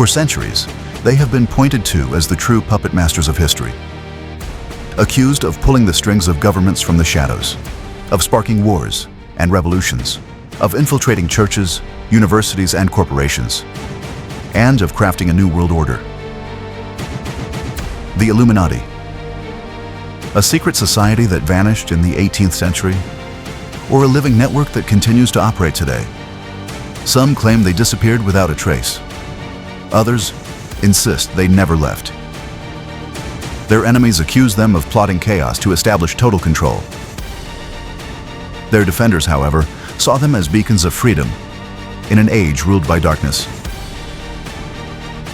For centuries, they have been pointed to as the true puppet masters of history. Accused of pulling the strings of governments from the shadows, of sparking wars and revolutions, of infiltrating churches, universities, and corporations, and of crafting a new world order. The Illuminati. A secret society that vanished in the 18th century, or a living network that continues to operate today. Some claim they disappeared without a trace. Others insist they never left. Their enemies accuse them of plotting chaos to establish total control. Their defenders, however, saw them as beacons of freedom in an age ruled by darkness.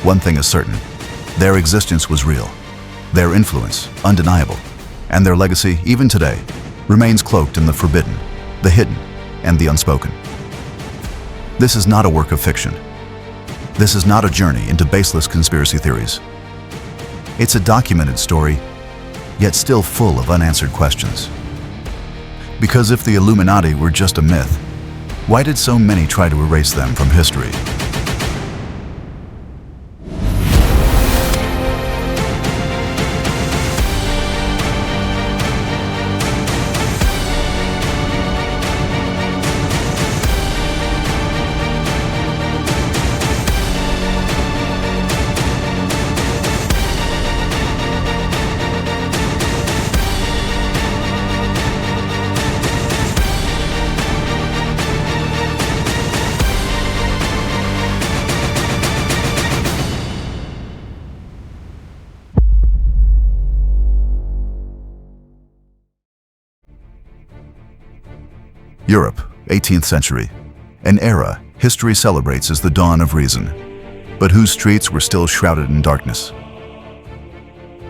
One thing is certain: their existence was real, their influence undeniable, and their legacy, even today, remains cloaked in the forbidden, the hidden, and the unspoken. This is not a work of fiction. This is not a journey into baseless conspiracy theories. It's a documented story, yet still full of unanswered questions. Because if the Illuminati were just a myth, why did so many try to erase them from history? Europe, 18th century, an era history celebrates as the dawn of reason, but whose streets were still shrouded in darkness.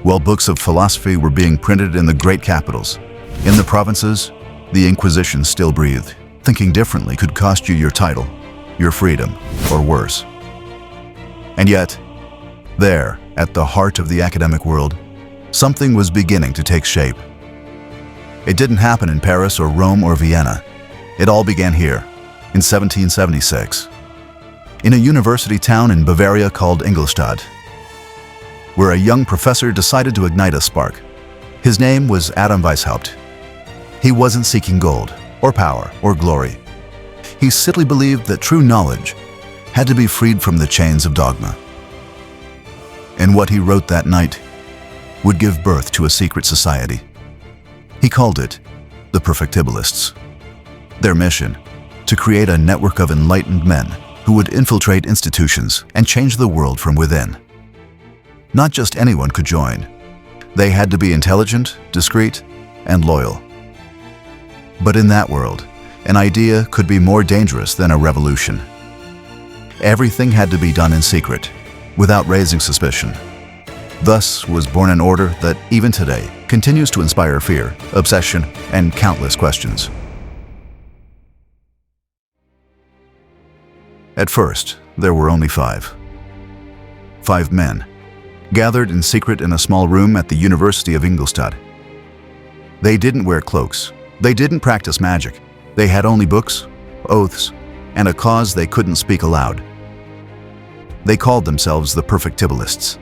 While books of philosophy were being printed in the great capitals, in the provinces, the Inquisition still breathed. Thinking differently could cost you your title, your freedom, or worse. And yet, there, at the heart of the academic world, something was beginning to take shape. It didn't happen in Paris or Rome or Vienna. It all began here, in 1776, in a university town in Bavaria called Ingolstadt, where a young professor decided to ignite a spark. His name was ADAM WEISHAUPT. He wasn't seeking gold, or power, or glory. He simply believed that true knowledge had to be freed from the chains of dogma. And what he wrote that night would give birth to a secret society. He called it the Perfectibilists. Their mission: to create a network of enlightened men who would infiltrate institutions and change the world from within. Not just anyone could join. They had to be intelligent, discreet, and loyal. But in that world, an idea could be more dangerous than a revolution. Everything had to be done in secret, without raising suspicion. Thus was born an order that, even today, continues to inspire fear, obsession, and countless questions. At first, there were only five men, gathered in secret in a small room at the University of Ingolstadt. They didn't wear cloaks. They didn't practice magic. They had only books, oaths, and a cause they couldn't speak aloud. They called themselves the Perfectibilists.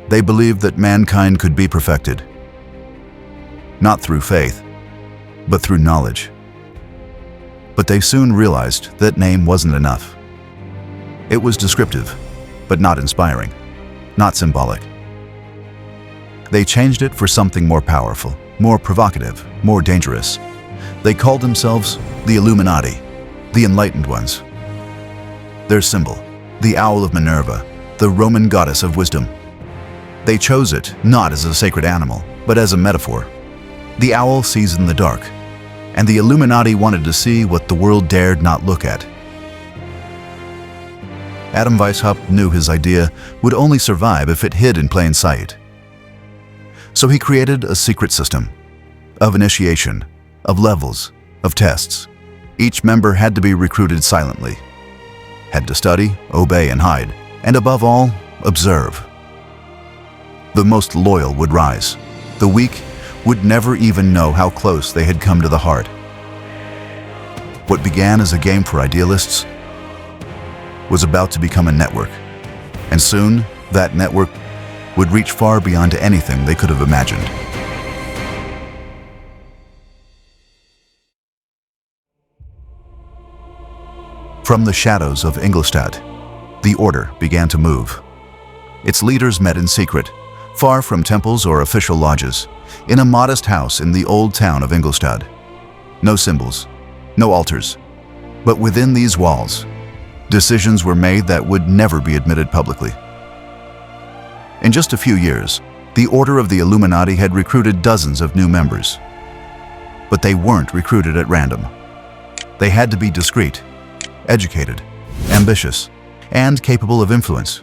They believed that mankind could be perfected, not through faith, but through knowledge. But they soon realized that name wasn't enough. It was descriptive, but not inspiring, not symbolic. They changed it for something more powerful, more provocative, more dangerous. They called themselves the Illuminati, the Enlightened Ones. Their symbol, the owl of Minerva, the Roman goddess of wisdom. They chose it not as a sacred animal, but as a metaphor. The owl sees in the dark, and the Illuminati wanted to see what the world dared not look at. ADAM WEISHAUPT knew his idea would only survive if it hid in plain sight. So he created a secret system of initiation, of levels, of tests. Each member had to be recruited silently, had to study, obey, and hide, and above all, observe. The most loyal would rise. The weak would never even know how close they had come to the heart. What began as a game for idealists was about to become a network, And soon, that network would reach far beyond anything they could have imagined. From the shadows of Ingolstadt, the order began to move. Its leaders met in secret, far from temples or official lodges, in a modest house in the old town of Ingolstadt. No symbols, no altars, but within these walls, decisions were made that would never be admitted publicly. In just a few years, the Order of the Illuminati had recruited dozens of new members. But they weren't recruited at random. They had to be discreet, educated, ambitious, and capable of influence.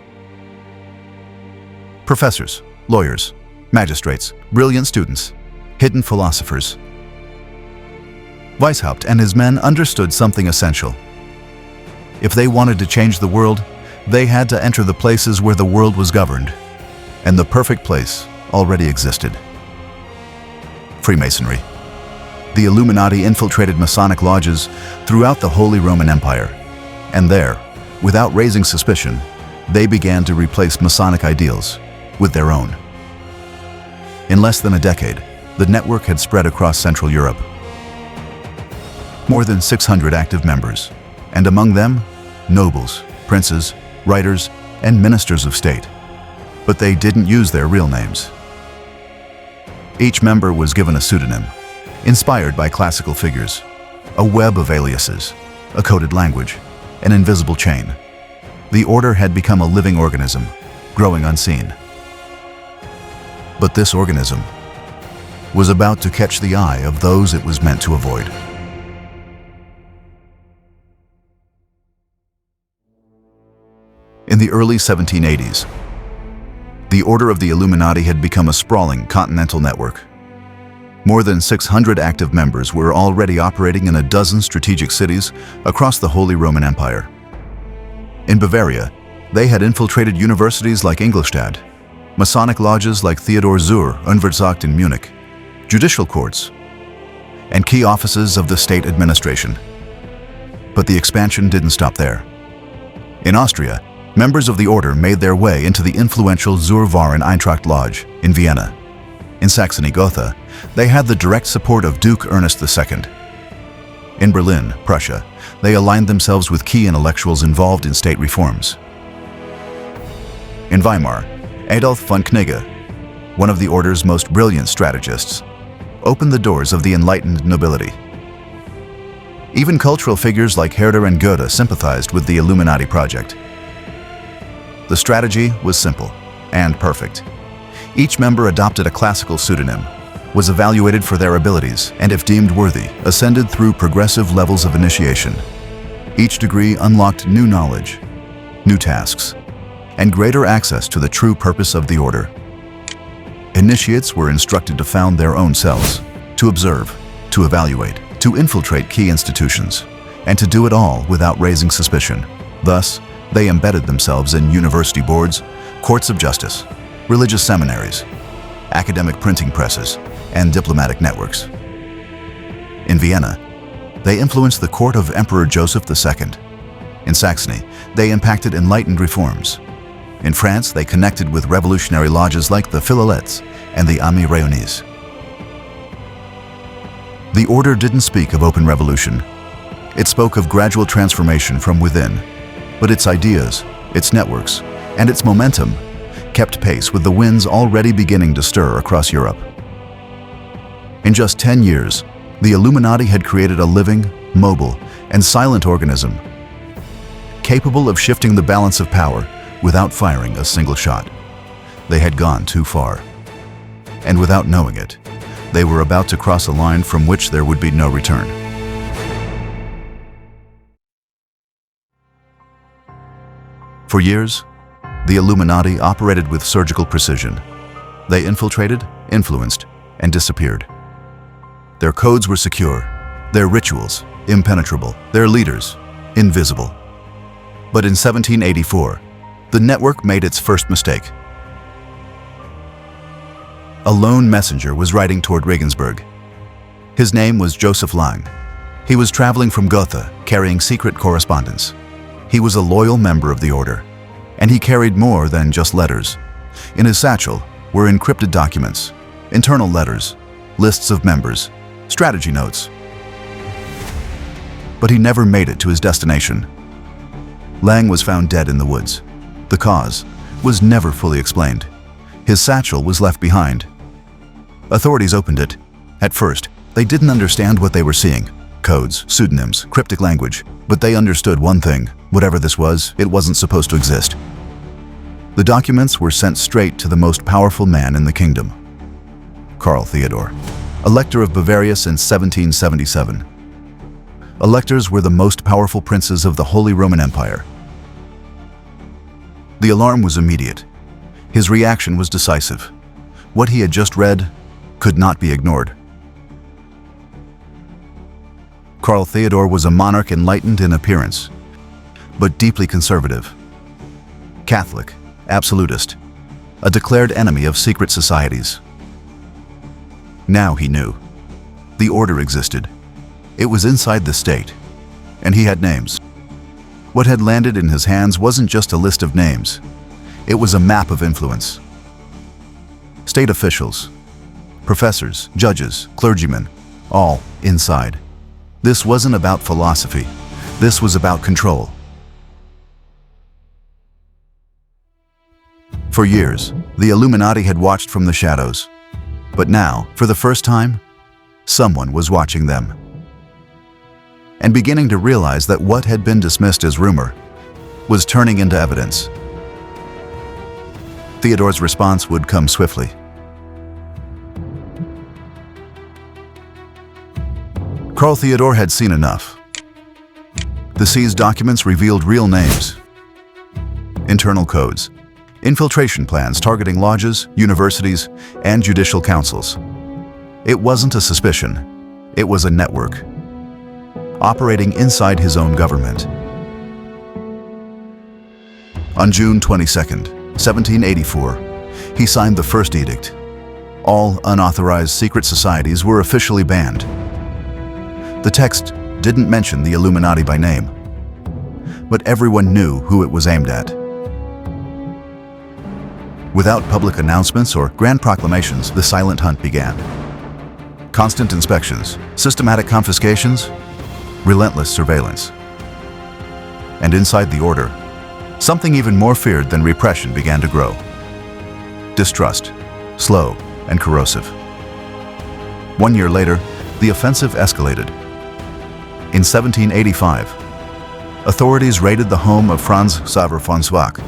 Professors, lawyers, magistrates, brilliant students, hidden philosophers. Weishaupt and his men understood something essential. If they wanted to change the world, they had to enter the places where the world was governed, and the perfect place already existed. Freemasonry. The Illuminati infiltrated Masonic lodges throughout the Holy Roman Empire, and there, without raising suspicion, they began to replace Masonic ideals with their own. In less than a decade, the network had spread across Central Europe. More than 600 active members, and among them, nobles, princes, writers, and ministers of state. But they didn't use their real names. Each member was given a pseudonym, inspired by classical figures, a web of aliases, a coded language, an invisible chain. The order had become a living organism, growing unseen. But this organism was about to catch the eye of those it was meant to avoid. In the early 1780s, the Order of the Illuminati had become a sprawling continental network. More than 600 active members were already operating in a dozen strategic cities across the Holy Roman Empire. In Bavaria, they had infiltrated universities like Ingolstadt, Masonic lodges like Theodor Zur Unversacht in Munich, judicial courts, and key offices of the state administration. But the expansion didn't stop there. In Austria, members of the order made their way into the influential Zur Waren Eintracht Lodge in Vienna. In Saxony-Gotha, they had the direct support of Duke Ernest II. In Berlin, Prussia, they aligned themselves with key intellectuals involved in state reforms. In Weimar, Adolf von Knigge, one of the order's most brilliant strategists, opened the doors of the enlightened nobility. Even cultural figures like Herder and Goethe sympathized with the Illuminati project. The strategy was simple and perfect. Each member adopted a classical pseudonym, was evaluated for their abilities, and if deemed worthy, ascended through progressive levels of initiation. Each degree unlocked new knowledge, new tasks, and greater access to the true purpose of the order. Initiates were instructed to found their own cells, to observe, to evaluate, to infiltrate key institutions, and to do it all without raising suspicion. Thus, they embedded themselves in university boards, courts of justice, religious seminaries, academic printing presses, and diplomatic networks. In Vienna, they influenced the court of Emperor Joseph II. In Saxony, they impacted enlightened reforms. In France, they connected with revolutionary lodges like the Philhellètes and the Amis Réunis. The order didn't speak of open revolution. It spoke of gradual transformation from within, but its ideas, its networks, and its momentum kept pace with the winds already beginning to stir across Europe. In just 10 years, the Illuminati had created a living, mobile, and silent organism, capable of shifting the balance of power without firing a single shot. They had gone too far. And without knowing it, they were about to cross a line from which there would be no return. For years, the Illuminati operated with surgical precision. They infiltrated, influenced, and disappeared. Their codes were secure, their rituals impenetrable, their leaders invisible. But in 1784, the network made its first mistake. A lone messenger was riding toward Regensburg. His name was Joseph Lang. He was traveling from Gotha, carrying secret correspondence. He was a loyal member of the order, And he carried more than just letters. In his satchel were encrypted documents, internal letters, lists of members, strategy notes. But he never made it to his destination. Lang was found dead in the woods. The cause was never fully explained. His satchel was left behind. Authorities opened it. At first, they didn't understand what they were seeing. Codes, pseudonyms, cryptic language. But they understood one thing. Whatever this was, it wasn't supposed to exist. The documents were sent straight to the most powerful man in the kingdom, Karl Theodor, Elector of Bavaria since 1777. Electors were the most powerful princes of the Holy Roman Empire. The alarm was immediate. His reaction was decisive. What he had just read could not be ignored. Karl Theodor was a monarch enlightened in appearance, but deeply conservative. Catholic, absolutist, a declared enemy of secret societies. Now he knew. The order existed. It was inside the state, and he had names. What had landed in his hands wasn't just a list of names. It was a map of influence. State officials, professors, judges, clergymen, all inside. This wasn't about philosophy. This was about control. For years, the Illuminati had watched from the shadows. But now, for the first time, someone was watching them. And beginning to realize that what had been dismissed as rumor was turning into evidence. Theodor's response would come swiftly. Karl Theodor had seen enough. The seized documents revealed real names, internal codes, infiltration plans targeting lodges, universities, and judicial councils. It wasn't a suspicion, it was a network, operating inside his own government. On June 22, 1784, he signed the first edict. All unauthorized secret societies were officially banned. The text didn't mention the Illuminati by name, but everyone knew who it was aimed at. Without public announcements or grand proclamations, the silent hunt began. Constant inspections, systematic confiscations, relentless surveillance. And inside the order, something even more feared than repression began to grow. Distrust, slow and corrosive. 1 year later, the offensive escalated. In 1785, authorities raided the home of Franz Xaver von Zwack,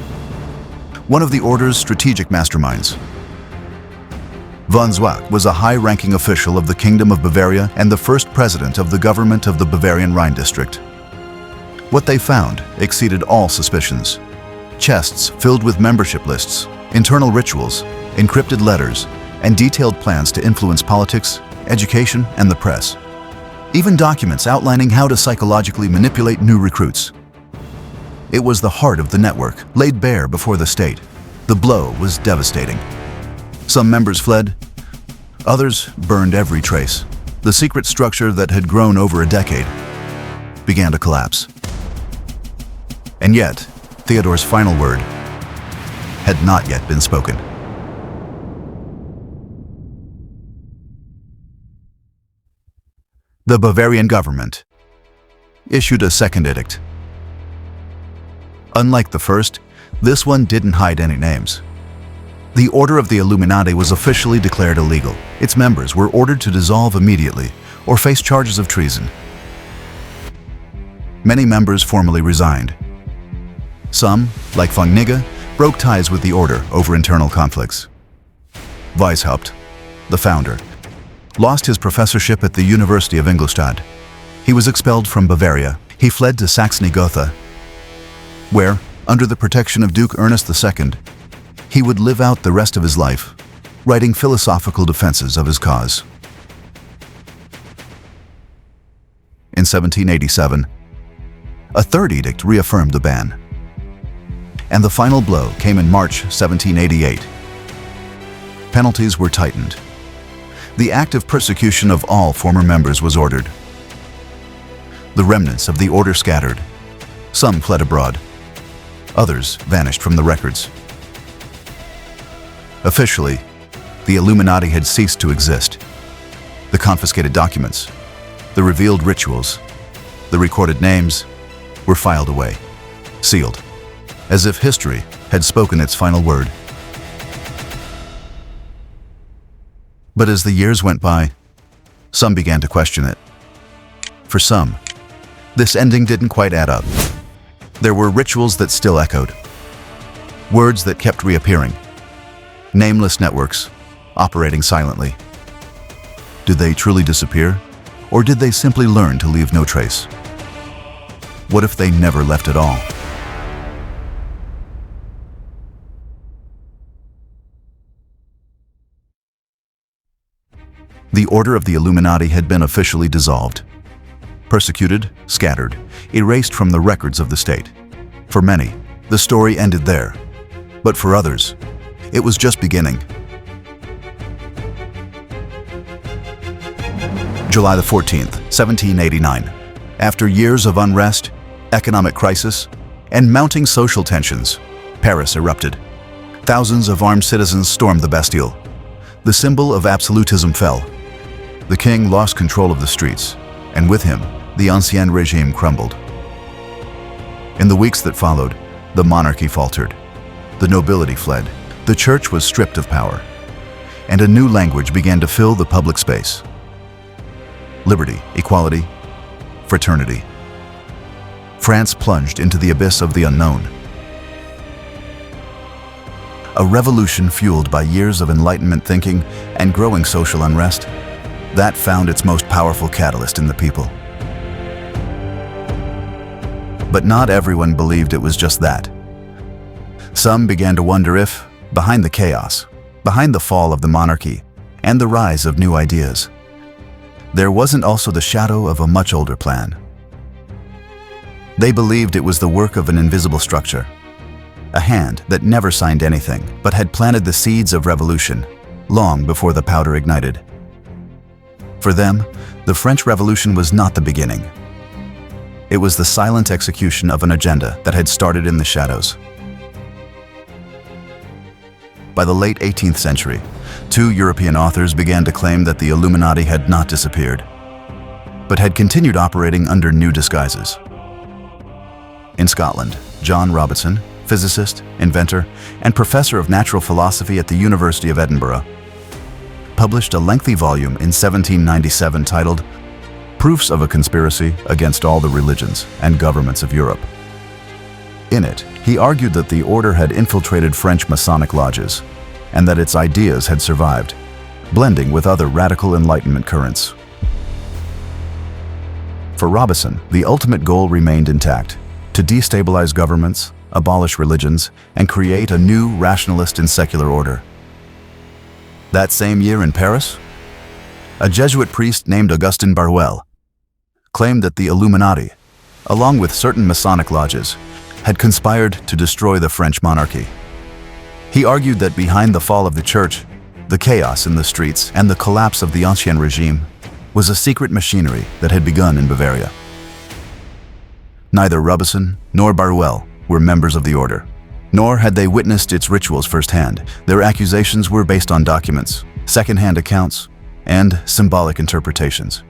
one of the order's strategic masterminds. Von Zwack was a high-ranking official of the Kingdom of Bavaria and the first president of the government of the Bavarian Rhine district. What they found exceeded all suspicions. Chests filled with membership lists, internal rituals, encrypted letters, and detailed plans to influence politics, education, and the press. Even documents outlining how to psychologically manipulate new recruits. It was the heart of the network, laid bare before the state. The blow was devastating. Some members fled, others burned every trace. The secret structure that had grown over a decade began to collapse. And yet, Theodor's final word had not yet been spoken. The Bavarian government issued a second edict. Unlike the first, this one didn't hide any names. The Order of the Illuminati was officially declared illegal. Its members were ordered to dissolve immediately or face charges of treason. Many members formally resigned. Some, like von Nigge, broke ties with the order over internal conflicts. Weishaupt, the founder, lost his professorship at the University of Ingolstadt. He was expelled from Bavaria. He fled to Saxony-Gotha, where, under the protection of Duke Ernest II, he would live out the rest of his life, writing philosophical defenses of his cause. In 1787, a third edict reaffirmed the ban. And the final blow came in March 1788. Penalties were tightened. The active persecution of all former members was ordered. The remnants of the order scattered. Some fled abroad. Others vanished from the records. Officially, the Illuminati had ceased to exist. The confiscated documents, the revealed rituals, the recorded names were filed away, sealed, as if history had spoken its final word. But as the years went by, some began to question it. For some, this ending didn't quite add up. There were rituals that still echoed, words that kept reappearing, nameless networks operating silently. Did they truly disappear, or did they simply learn to leave no trace? What if they never left at all? The Order of the Illuminati had been officially dissolved. Persecuted, scattered, erased from the records of the state. For many, the story ended there. But for others, it was just beginning. July the 14th, 1789. After years of unrest, economic crisis, and mounting social tensions, Paris erupted. Thousands of armed citizens stormed the Bastille. The symbol of absolutism fell. The king lost control of the streets, and with him, the ancien regime crumbled. In the weeks that followed, the monarchy faltered. The nobility fled. The church was stripped of power. And a new language began to fill the public space. Liberty, equality, fraternity. France plunged into the abyss of the unknown. A revolution fueled by years of Enlightenment thinking and growing social unrest, that found its most powerful catalyst in the people. But not everyone believed it was just that. Some began to wonder if, behind the chaos, behind the fall of the monarchy, and the rise of new ideas, there wasn't also the shadow of a much older plan. They believed it was the work of an invisible structure, a hand that never signed anything, but had planted the seeds of revolution long before the powder ignited. For them, the French Revolution was not the beginning. It was the silent execution of an agenda that had started in the shadows. By the late 18th century, 2 European authors began to claim that the Illuminati had not disappeared, but had continued operating under new disguises. In Scotland, John Robinson, physicist, inventor, and professor of natural philosophy at the University of Edinburgh, published a lengthy volume in 1797 titled Proofs of a Conspiracy Against All the Religions and Governments of Europe. In it, he argued that the order had infiltrated French Masonic lodges and that its ideas had survived, blending with other radical Enlightenment currents. For Robinson, the ultimate goal remained intact: to destabilize governments, abolish religions, and create a new rationalist and secular order. That same year in Paris, a Jesuit priest named Augustin Barruel claimed that the Illuminati, along with certain Masonic lodges, had conspired to destroy the French monarchy. He argued that behind the fall of the church, the chaos in the streets, and the collapse of the ancien regime was a secret machinery that had begun in Bavaria. Neither Robinson nor Barruel were members of the order, nor had they witnessed its rituals firsthand. Their accusations were based on documents, second-hand accounts, and symbolic interpretations.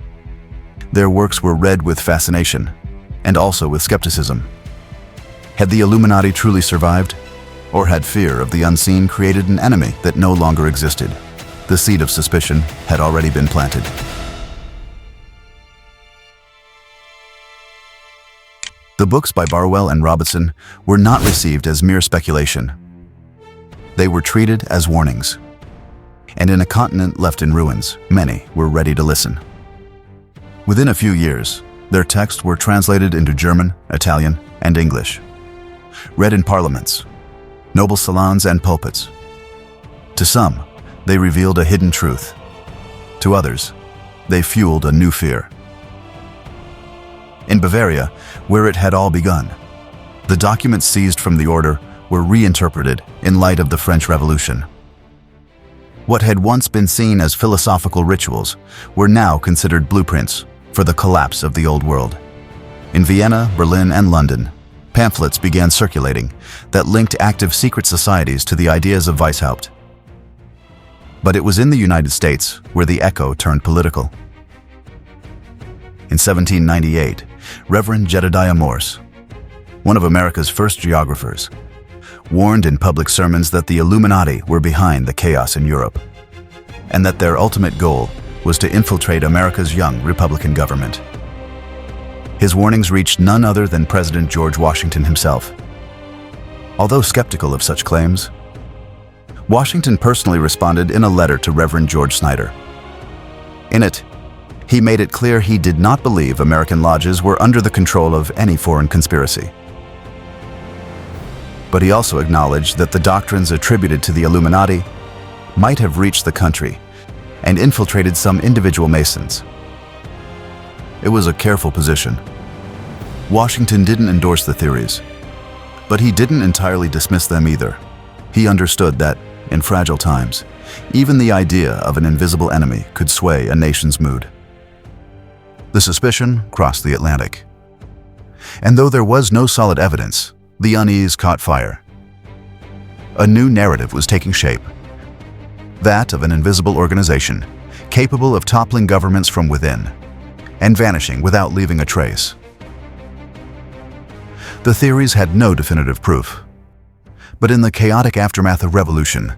Their works were read with fascination, and also with skepticism. Had the Illuminati truly survived, or had fear of the unseen created an enemy that no longer existed? The seed of suspicion had already been planted. The books by Barruel and Robinson were not received as mere speculation. They were treated as warnings. And in a continent left in ruins, many were ready to listen. Within a few years, their texts were translated into German, Italian, and English, read in parliaments, noble salons, and pulpits. To some, they revealed a hidden truth. To others, they fueled a new fear. In Bavaria, where it had all begun, the documents seized from the order were reinterpreted in light of the French Revolution. What had once been seen as philosophical rituals were now considered blueprints for the collapse of the old world. In Vienna, Berlin, and London, pamphlets began circulating that linked active secret societies to the ideas of Weishaupt. But it was in the United States where the echo turned political. In 1798, Reverend Jedediah Morse, one of America's first geographers, warned in public sermons that the Illuminati were behind the chaos in Europe, and that their ultimate goal was to infiltrate America's young Republican government. His warnings reached none other than President George Washington himself. Although skeptical of such claims, Washington personally responded in a letter to Reverend George Snyder. In it, he made it clear he did not believe American lodges were under the control of any foreign conspiracy. But he also acknowledged that the doctrines attributed to the Illuminati might have reached the country and infiltrated some individual Masons. It was a careful position. Washington didn't endorse the theories, but he didn't entirely dismiss them either. He understood that, in fragile times, even the idea of an invisible enemy could sway a nation's mood. The suspicion crossed the Atlantic. And though there was no solid evidence, the unease caught fire. A new narrative was taking shape, that of an invisible organization capable of toppling governments from within and vanishing without leaving a trace. The theories had no definitive proof, but in the chaotic aftermath of revolution,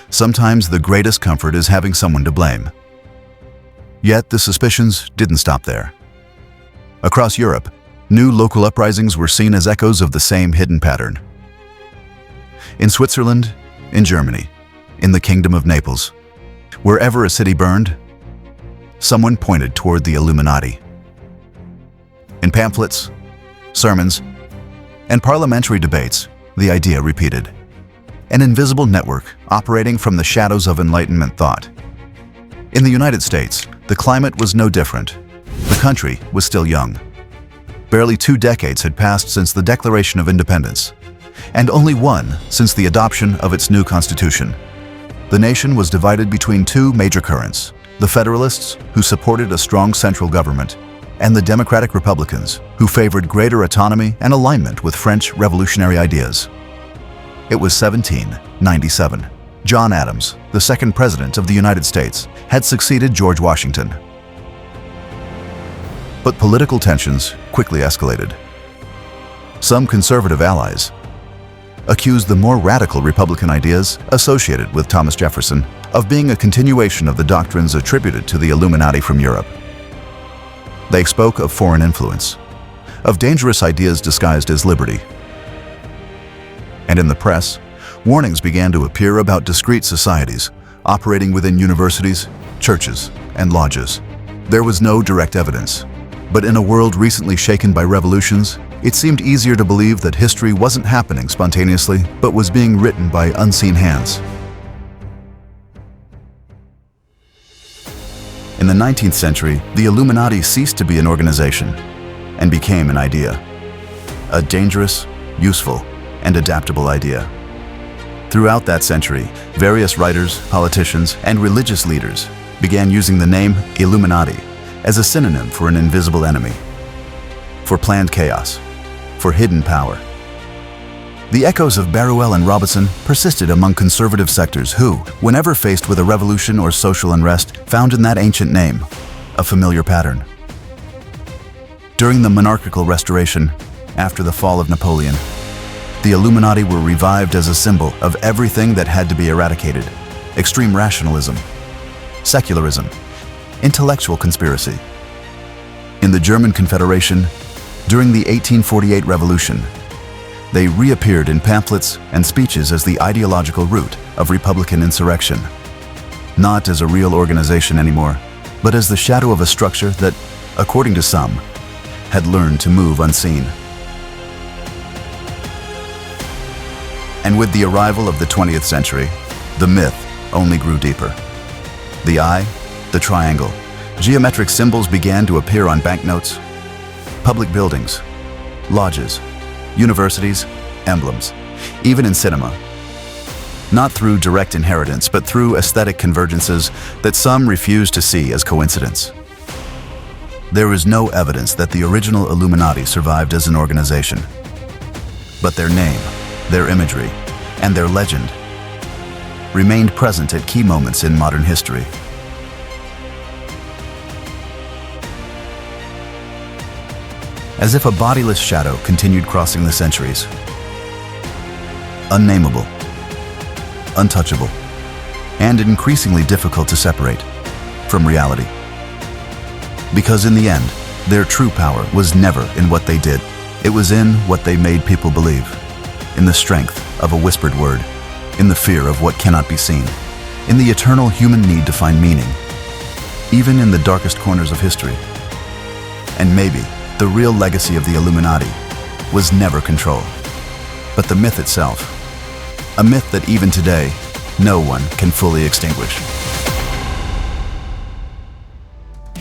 sometimes the greatest comfort is having someone to blame. Yet the suspicions didn't stop there. Across Europe, new local uprisings were seen as echoes of the same hidden pattern. In Switzerland, in Germany, in the Kingdom of Naples, wherever a city burned, someone pointed toward the Illuminati. In pamphlets, sermons, and parliamentary debates, the idea repeated. An invisible network operating from the shadows of Enlightenment thought. In the United States, the climate was no different. The country was still young. Barely 2 decades had passed since the Declaration of Independence, and only one since the adoption of its new constitution. The nation was divided between 2 major currents: the Federalists, who supported a strong central government, and the Democratic Republicans, who favored greater autonomy and alignment with French revolutionary ideas. It was 1797. John Adams, the second president of the United States, had succeeded George Washington. But political tensions quickly escalated. Some conservative allies accused the more radical Republican ideas associated with Thomas Jefferson of being a continuation of the doctrines attributed to the Illuminati from Europe. They spoke of foreign influence, of dangerous ideas disguised as liberty. And in the press, warnings began to appear about discreet societies operating within universities, churches, and lodges. There was no direct evidence, but in a world recently shaken by revolutions, it seemed easier to believe that history wasn't happening spontaneously, but was being written by unseen hands. In the 19th century, the Illuminati ceased to be an organization and became an idea. A dangerous, useful, and adaptable idea. Throughout that century, various writers, politicians, and religious leaders began using the name Illuminati as a synonym for an invisible enemy, for planned chaos, for hidden power. The echoes of Baruel and Robinson persisted among conservative sectors who, whenever faced with a revolution or social unrest, found in that ancient name a familiar pattern. During the monarchical restoration, after the fall of Napoleon, the Illuminati were revived as a symbol of everything that had to be eradicated: extreme rationalism, secularism, intellectual conspiracy. In the German Confederation, during the 1848 revolution, they reappeared in pamphlets and speeches as the ideological root of Republican insurrection, not as a real organization anymore, but as the shadow of a structure that, according to some, had learned to move unseen. And with the arrival of the 20th century, the myth only grew deeper. The eye, the triangle, geometric symbols began to appear on banknotes, public buildings, lodges, universities, emblems, even in cinema. Not through direct inheritance, but through aesthetic convergences that some refuse to see as coincidence. There is no evidence that the original Illuminati survived as an organization. But their name, their imagery, and their legend remained present at key moments in modern history. As if a bodiless shadow continued crossing the centuries. Unnameable, untouchable, and increasingly difficult to separate from reality. Because in the end, their true power was never in what they did. It was in what they made people believe, in the strength of a whispered word, in the fear of what cannot be seen, in the eternal human need to find meaning, even in the darkest corners of history. And maybe the real legacy of the Illuminati was never control, but the myth itself, a myth that even today, no one can fully extinguish.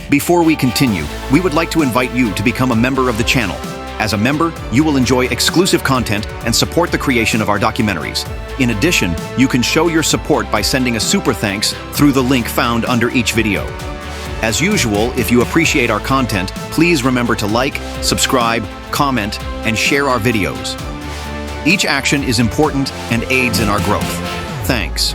Before we continue, we would like to invite you to become a member of the channel. As a member, you will enjoy exclusive content and support the creation of our documentaries. In addition, you can show your support by sending a super thanks through the link found under each video. As usual, if you appreciate our content, please remember to like, subscribe, comment, and share our videos. Each action is important and aids in our growth. Thanks.